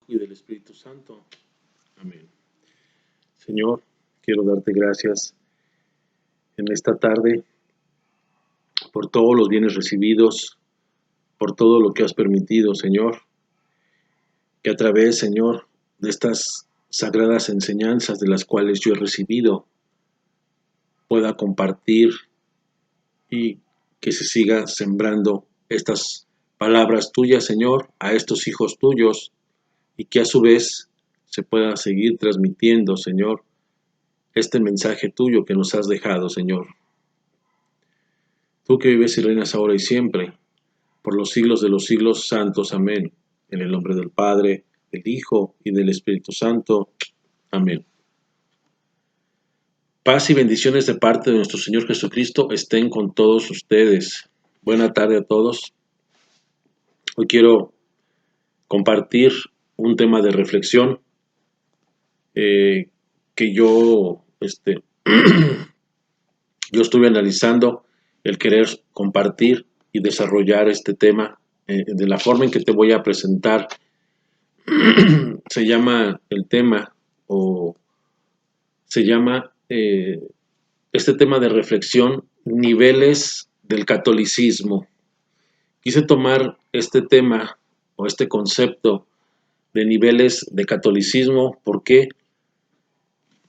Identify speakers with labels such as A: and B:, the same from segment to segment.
A: y del Espíritu Santo. Amén. Señor, quiero darte gracias en esta tarde por todos los bienes recibidos, por todo lo que has permitido, Señor, que a través, Señor, de estas sagradas enseñanzas de las cuales yo he recibido, pueda compartir y que se siga sembrando estas palabras tuyas, Señor, a estos hijos tuyos, y que a su vez se pueda seguir transmitiendo, Señor, este mensaje tuyo que nos has dejado, Señor. Tú que vives y reinas ahora y siempre, por los siglos de los siglos santos. Amén. En el nombre del Padre, del Hijo y del Espíritu Santo. Amén. Paz y bendiciones de parte de nuestro Señor Jesucristo estén con todos ustedes. Buena tarde a todos. Hoy quiero compartir un tema de reflexión que yo estuve analizando el querer compartir y desarrollar este tema de la forma en que te voy a presentar. Se llama el tema, o se llama este tema de reflexión, niveles del catolicismo. Quise tomar este tema o este concepto de niveles de catolicismo. ¿Por qué?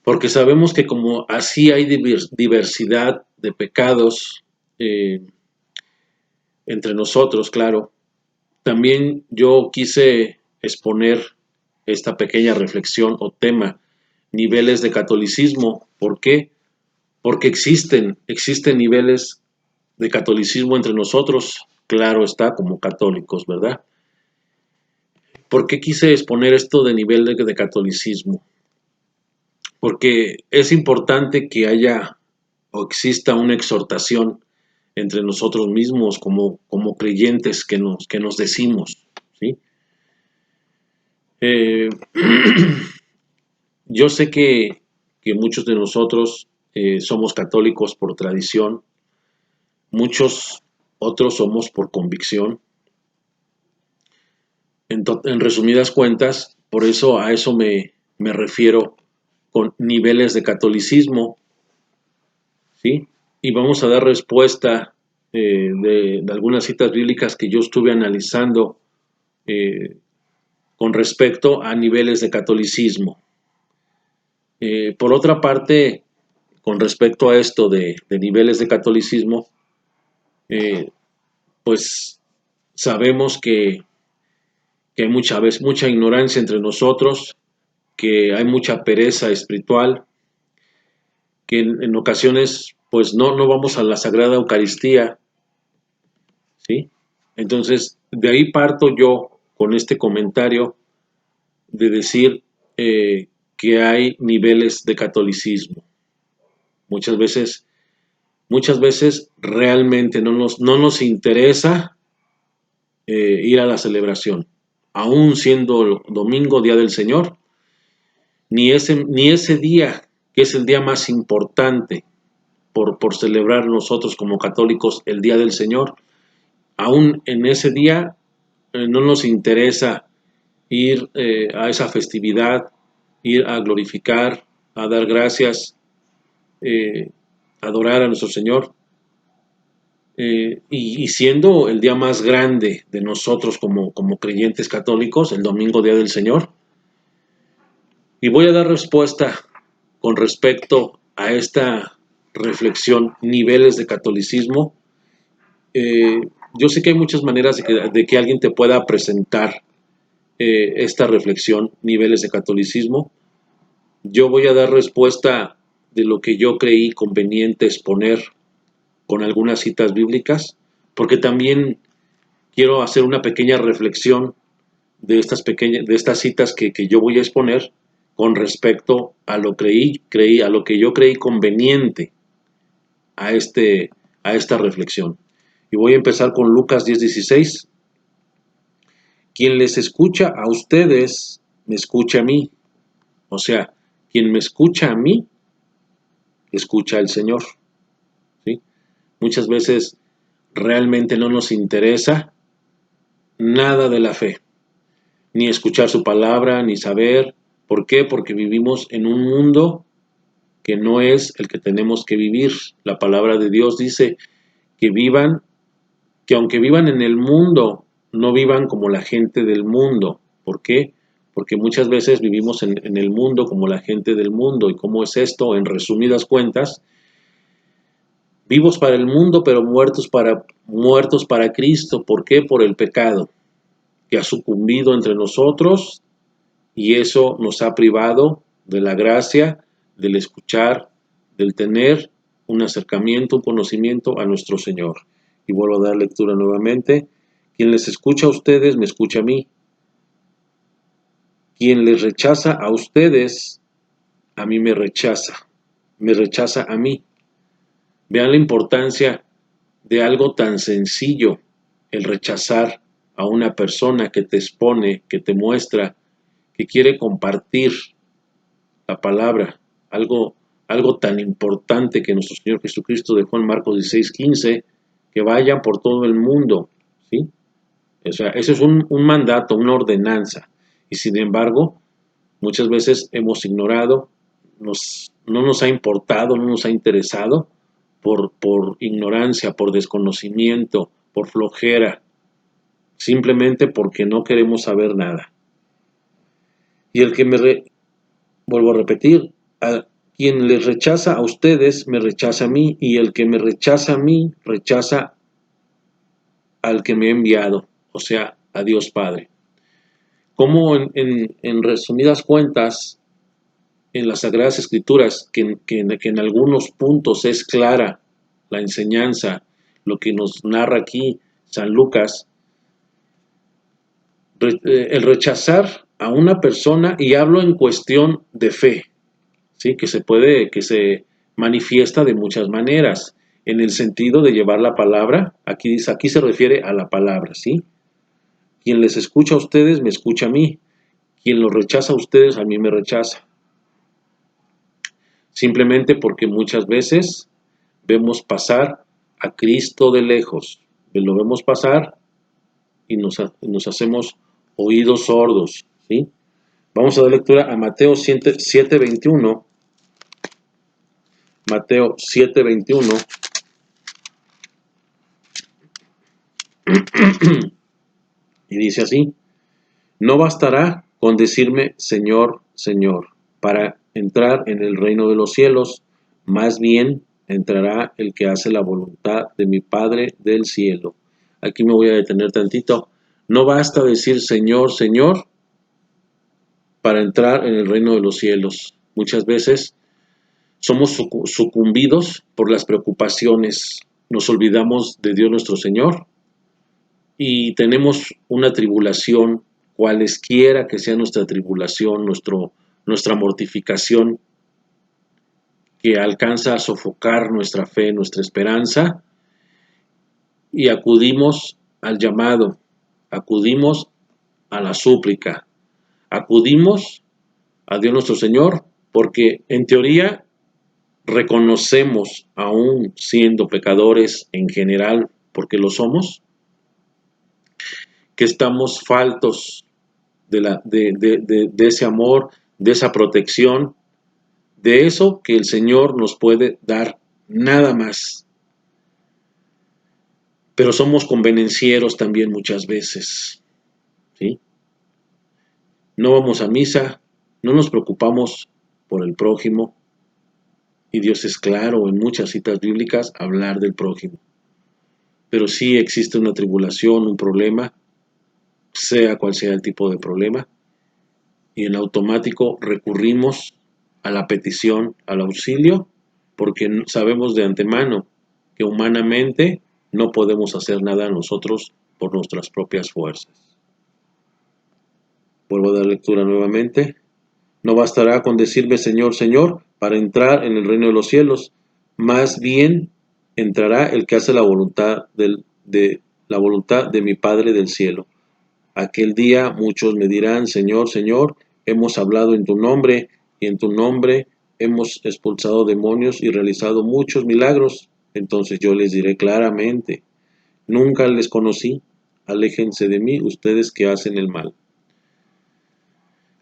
A: Porque sabemos que como así hay diversidad de pecados entre nosotros, claro, también yo quise exponer esta pequeña reflexión o tema, niveles de catolicismo. ¿Por qué? Porque existen niveles de catolicismo entre nosotros, claro está, como católicos, ¿verdad? ¿Por qué quise exponer esto de nivel de catolicismo? Porque es importante que haya o exista una exhortación entre nosotros mismos como creyentes que nos decimos, ¿sí? Yo sé que muchos de nosotros somos católicos por tradición, muchos otros somos por convicción. En resumidas cuentas, por eso a eso me refiero con niveles de catolicismo, ¿sí? Y vamos a dar respuesta de algunas citas bíblicas que yo estuve analizando con respecto a niveles de catolicismo. Por otra parte, con respecto a esto de niveles de catolicismo, pues sabemos que hay mucha ignorancia entre nosotros, que hay mucha pereza espiritual, que en ocasiones pues no vamos a la Sagrada Eucaristía, ¿sí? Entonces, de ahí parto yo con este comentario de decir que hay niveles de catolicismo. Muchas veces realmente no nos interesa ir a la celebración, aún siendo domingo, día del Señor, ni ese día, que es el día más importante por celebrar nosotros como católicos, el día del Señor, aún en ese día no nos interesa ir a esa festividad, ir a glorificar, a dar gracias, adorar a nuestro Señor. Y siendo el día más grande de nosotros como creyentes católicos, el domingo, día del Señor. Y voy a dar respuesta con respecto a esta reflexión, niveles de catolicismo. Yo sé que hay muchas maneras de que alguien te pueda presentar esta reflexión, niveles de catolicismo. Yo voy a dar respuesta de lo que yo creí conveniente exponer con algunas citas bíblicas, porque también quiero hacer una pequeña reflexión de estas citas que yo voy a exponer con respecto a lo a lo que yo creí conveniente a esta reflexión. Y voy a empezar con Lucas 10:16. Quien les escucha a ustedes, me escucha a mí. O sea, quien me escucha a mí, escucha al Señor. ¿Sí? Muchas veces realmente no nos interesa nada de la fe. ni escuchar su palabra, ni saber. ¿Por qué? Porque vivimos en un mundo que no es el que tenemos que vivir. La palabra de Dios dice que vivan, que aunque vivan en el mundo, no vivan como la gente del mundo. ¿Por qué? Porque muchas veces vivimos en el mundo como la gente del mundo. ¿Y cómo es esto? En resumidas cuentas, vivos para el mundo, pero muertos para Cristo. ¿Por qué? Por el pecado que ha sucumbido entre nosotros, y eso nos ha privado de la gracia, del escuchar, del tener un acercamiento, un conocimiento a nuestro Señor. Y vuelvo a dar lectura nuevamente. Quien les escucha a ustedes, me escucha a mí. Quien les rechaza a ustedes, a mí me rechaza a mí. Vean la importancia de algo tan sencillo, el rechazar a una persona que te expone, que te muestra, que quiere compartir la palabra, algo tan importante que nuestro Señor Jesucristo dejó en Marcos 16:15, que vayan por todo el mundo, ¿sí? O sea, eso es un mandato, una ordenanza, y sin embargo, muchas veces hemos ignorado, no nos ha importado, no nos ha interesado, por ignorancia, por desconocimiento, por flojera, simplemente porque no queremos saber nada. Y el que vuelvo a repetir, a quien les rechaza a ustedes, me rechaza a mí, y el que me rechaza a mí, rechaza al que me ha enviado, o sea, a Dios Padre. Como en resumidas cuentas, en las Sagradas Escrituras, que en algunos puntos es clara la enseñanza, lo que nos narra aquí San Lucas, el rechazar a una persona, y hablo en cuestión de fe, ¿sí? Que se manifiesta de muchas maneras, en el sentido de llevar la palabra. Aquí se refiere a la palabra, ¿sí? Quien les escucha a ustedes, me escucha a mí. Quien los rechaza a ustedes, a mí me rechaza. Simplemente porque muchas veces vemos pasar a Cristo de lejos. Lo vemos pasar y nos hacemos oídos sordos, ¿sí? Vamos a dar lectura a Mateo 7:21. Mateo 7:21. Y dice así: no bastará con decirme Señor, Señor, para entrar en el reino de los cielos, más bien entrará el que hace la voluntad de mi Padre del cielo. Aquí me voy a detener tantito. No basta decir Señor, Señor, para entrar en el reino de los cielos. Muchas veces somos sucumbidos por las preocupaciones, nos olvidamos de Dios nuestro Señor y tenemos una tribulación, cualesquiera que sea nuestra tribulación, nuestra mortificación, que alcanza a sofocar nuestra fe, nuestra esperanza, y acudimos al llamado, acudimos a la súplica, acudimos a Dios nuestro Señor, porque en teoría reconocemos, aún siendo pecadores en general, porque lo somos, que estamos faltos de ese amor, de esa protección, de eso que el Señor nos puede dar, nada más. Pero somos convenencieros también muchas veces, ¿sí? No vamos a misa, no nos preocupamos por el prójimo, y Dios es claro en muchas citas bíblicas hablar del prójimo. Pero sí existe una tribulación, un problema, sea cual sea el tipo de problema, y en automático recurrimos a la petición, al auxilio, porque sabemos de antemano que humanamente no podemos hacer nada nosotros por nuestras propias fuerzas. Vuelvo a dar lectura nuevamente. No bastará con decirme Señor, Señor, para entrar en el reino de los cielos. Más bien entrará el que hace la voluntad de mi Padre del cielo. Aquel día muchos me dirán, Señor, Señor, hemos hablado en tu nombre, y en tu nombre hemos expulsado demonios y realizado muchos milagros. Entonces yo les diré claramente, nunca les conocí, aléjense de mí ustedes que hacen el mal.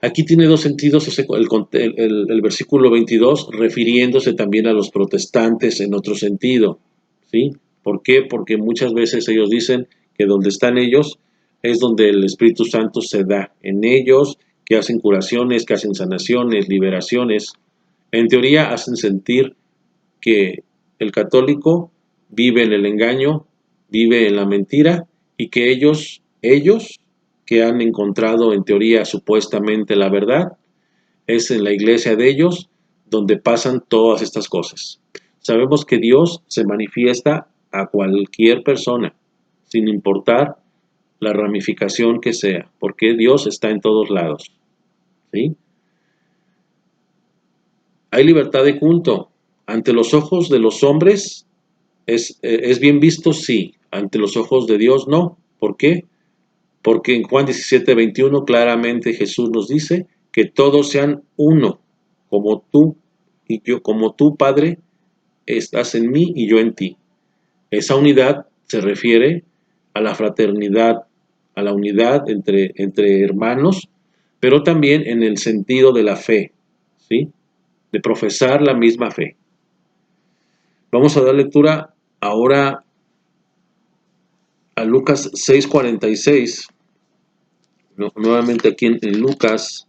A: Aquí tiene dos sentidos el versículo 22, refiriéndose también a los protestantes en otro sentido, ¿sí? ¿Por qué? Porque muchas veces ellos dicen que donde están ellos es donde el Espíritu Santo se da, en ellos que hacen curaciones, que hacen sanaciones, liberaciones. En teoría hacen sentir que el católico vive en el engaño, vive en la mentira y que ellos que han encontrado en teoría supuestamente la verdad, es en la iglesia de ellos donde pasan todas estas cosas. Sabemos que Dios se manifiesta a cualquier persona, sin importar la ramificación que sea, porque Dios está en todos lados. ¿Sí? Hay libertad de culto. Ante los ojos de los hombres es bien visto, sí. Ante los ojos de Dios, no. ¿Por qué? Porque en Juan 17:21 claramente Jesús nos dice que todos sean uno, como tú y yo, como tú, Padre, estás en mí y yo en ti. Esa unidad se refiere a la fraternidad, a la unidad entre hermanos, pero también en el sentido de la fe, ¿sí? De profesar la misma fe. Vamos a dar lectura ahora a Lucas 6:46. Nuevamente aquí en Lucas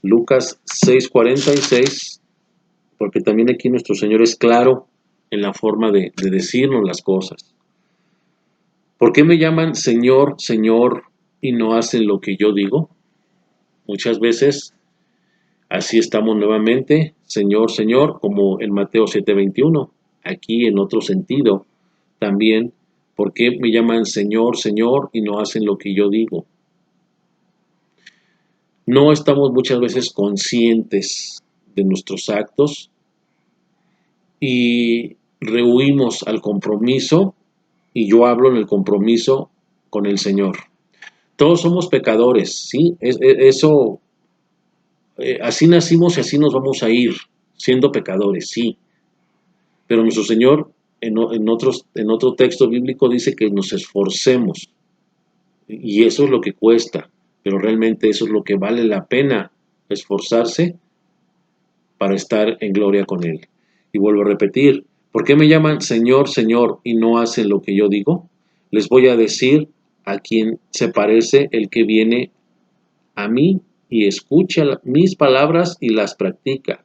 A: 6:46, porque también aquí nuestro Señor es claro en la forma de decirnos las cosas. ¿Por qué me llaman Señor, Señor y no hacen lo que yo digo? Muchas veces así estamos nuevamente, Señor, Señor, como en Mateo 7:21. Aquí en otro sentido también, ¿por qué me llaman Señor, Señor y no hacen lo que yo digo? No estamos muchas veces conscientes de nuestros actos y rehuimos al compromiso, y yo hablo en el compromiso con el Señor. Todos somos pecadores, ¿sí? Eso, así nacimos y así nos vamos a ir, siendo pecadores, sí. Pero nuestro Señor en otro texto bíblico dice que nos esforcemos, y eso es lo que cuesta, pero realmente eso es lo que vale la pena esforzarse para estar en gloria con Él. Y vuelvo a repetir, ¿por qué me llaman Señor, Señor y no hacen lo que yo digo? Les voy a decir a quien se parece el que viene a mí y escucha mis palabras y las practica.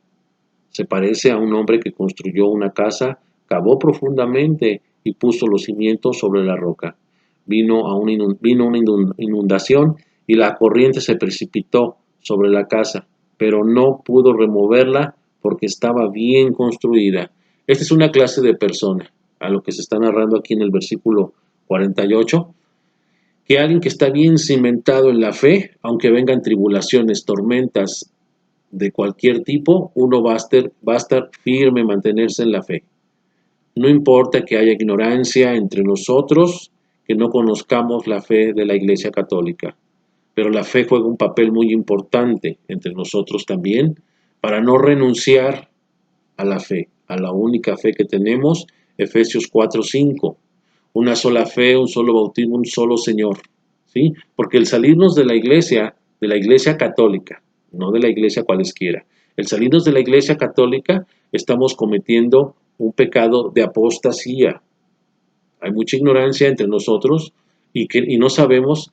A: Se parece a un hombre que construyó una casa, cavó profundamente y puso los cimientos sobre la roca. Vino una inundación y la corriente se precipitó sobre la casa, pero no pudo removerla porque estaba bien construida. Esta es una clase de persona, a lo que se está narrando aquí en el versículo 48, que alguien que está bien cimentado en la fe, aunque vengan tribulaciones, tormentas de cualquier tipo, uno va a estar firme, mantenerse en la fe. No importa que haya ignorancia entre nosotros, que no conozcamos la fe de la Iglesia Católica, pero la fe juega un papel muy importante entre nosotros también, para no renunciar a la fe, a la única fe que tenemos, Efesios 4:5, una sola fe, un solo bautismo, un solo Señor, ¿sí? Porque el salirnos de la Iglesia Católica, no de la Iglesia cualesquiera, el salirnos de la Iglesia Católica, estamos cometiendo un pecado de apostasía. Hay mucha ignorancia entre nosotros y no sabemos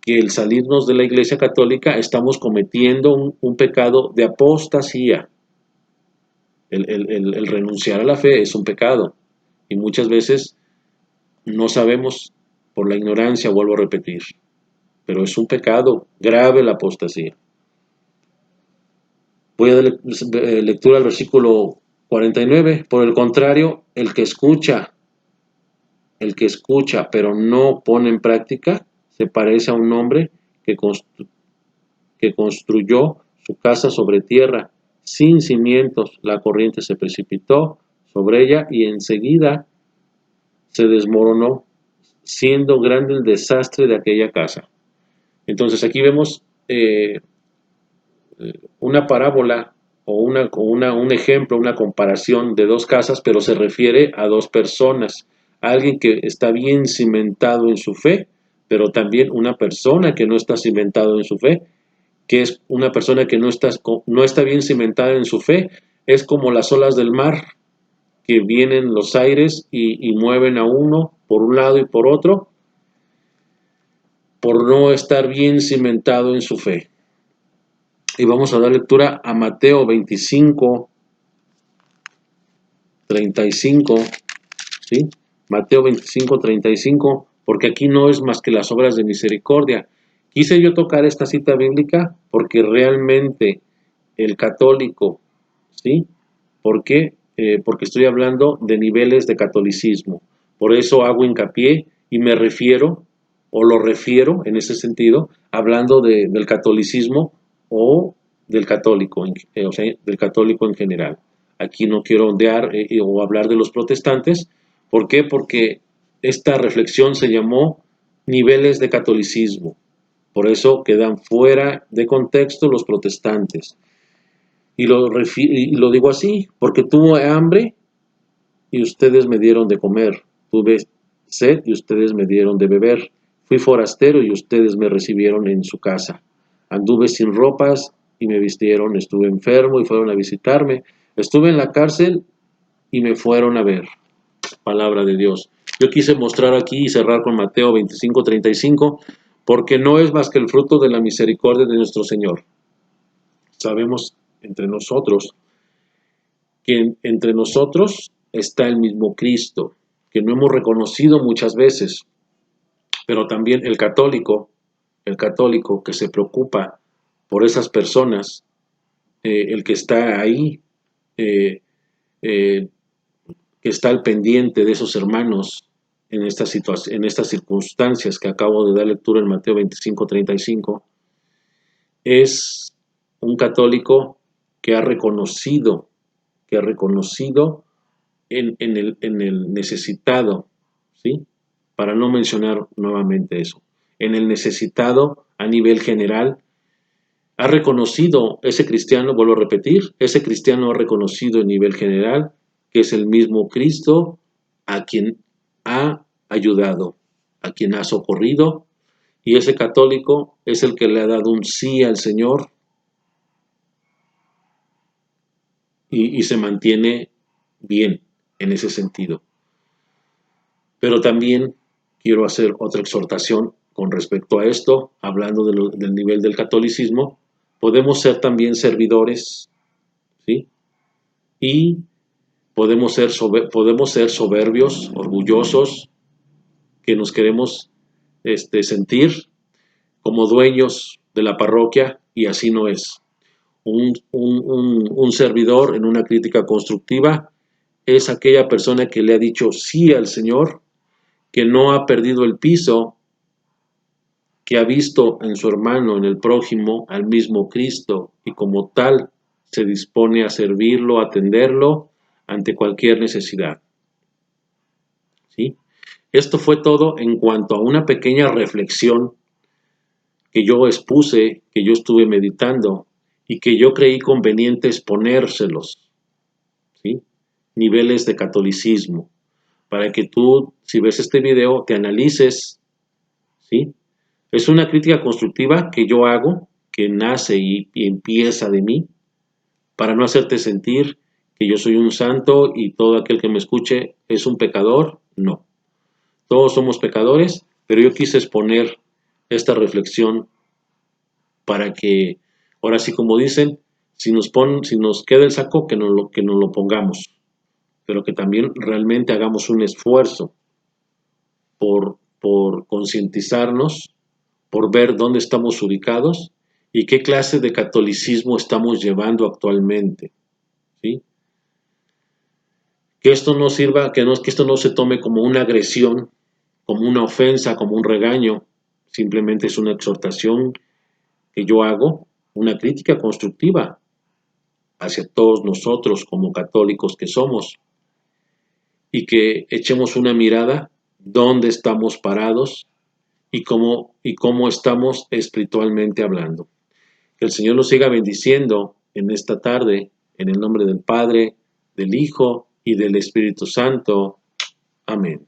A: que el salirnos de la Iglesia Católica estamos cometiendo un pecado de apostasía. El renunciar a la fe es un pecado y muchas veces no sabemos por la ignorancia, vuelvo a repetir, pero es un pecado grave la apostasía. Voy a dar lectura al versículo 49. Por el contrario, el que escucha pero no pone en práctica, se parece a un hombre que construyó su casa sobre tierra, sin cimientos. La corriente se precipitó sobre ella y enseguida se desmoronó, siendo grande el desastre de aquella casa. Entonces aquí vemos una parábola o un ejemplo, una comparación de dos casas, pero se refiere a dos personas. Alguien que está bien cimentado en su fe, pero también una persona que no está cimentado en su fe que es una persona que no está bien cimentada en su fe, es como las olas del mar, que vienen los aires y mueven a uno por un lado y por otro, por no estar bien cimentado en su fe. Y vamos a dar lectura a Mateo 25, 35, ¿sí? Mateo 25, 35, porque aquí no es más que las obras de misericordia. Quise yo tocar esta cita bíblica porque realmente el católico, ¿sí? ¿Por qué? Porque estoy hablando de niveles de catolicismo. Por eso hago hincapié y me refiero, o lo refiero en ese sentido, hablando del catolicismo o del católico, o sea, del católico en general. Aquí no quiero ondear o hablar de los protestantes. ¿Por qué? Porque esta reflexión se llamó niveles de catolicismo. Por eso quedan fuera de contexto los protestantes. Y lo digo así, porque tuve hambre y ustedes me dieron de comer. Tuve sed y ustedes me dieron de beber. Fui forastero y ustedes me recibieron en su casa. Anduve sin ropas y me vistieron. Estuve enfermo y fueron a visitarme. Estuve en la cárcel y me fueron a ver. Palabra de Dios. Yo quise mostrar aquí y cerrar con Mateo 25:35, porque no es más que el fruto de la misericordia de nuestro Señor. Sabemos entre nosotros que entre nosotros está el mismo Cristo, que no hemos reconocido muchas veces, pero también el católico que se preocupa por esas personas, el que está ahí, eh, eh, que está al pendiente de esos hermanos en en estas circunstancias que acabo de dar lectura en Mateo 25:35, es un católico que ha reconocido en el necesitado, ¿sí? Para no mencionar nuevamente eso, en el necesitado a nivel general, ha reconocido ese cristiano, vuelvo a repetir, ese cristiano ha reconocido a nivel general que es el mismo Cristo a quien ha ayudado, a quien ha socorrido, y ese católico es el que le ha dado un sí al Señor y se mantiene bien en ese sentido. Pero también quiero hacer otra exhortación con respecto a esto, hablando del nivel del catolicismo. Podemos ser también servidores, ¿sí? Y podemos ser soberbios, orgullosos, que nos queremos sentir como dueños de la parroquia, y así no es. Un servidor en una crítica constructiva es aquella persona que le ha dicho sí al Señor, que no ha perdido el piso, que ha visto en su hermano, en el prójimo, al mismo Cristo, y como tal se dispone a servirlo, a atenderlo ante cualquier necesidad. ¿Sí? Esto fue todo en cuanto a una pequeña reflexión que yo expuse, que yo estuve meditando y que yo creí conveniente exponérselos, ¿sí? Niveles de catolicismo, para que tú, si ves este video, te analices, ¿sí? Es una crítica constructiva que yo hago, que nace y empieza de mí, para no hacerte sentir que yo soy un santo y todo aquel que me escuche es un pecador. No, todos somos pecadores, pero yo quise exponer esta reflexión para que, ahora sí como dicen, si nos queda el saco, que nos lo pongamos, pero que también realmente hagamos un esfuerzo por concientizarnos, por ver dónde estamos ubicados y qué clase de catolicismo estamos llevando actualmente, ¿sí? Que esto no sirva, que esto no se tome como una agresión, como una ofensa, como un regaño, simplemente es una exhortación que yo hago, una crítica constructiva hacia todos nosotros como católicos que somos, y que echemos una mirada dónde estamos parados y cómo estamos espiritualmente hablando. Que el Señor nos siga bendiciendo en esta tarde, en el nombre del Padre, del Hijo y del Espíritu Santo. Amén.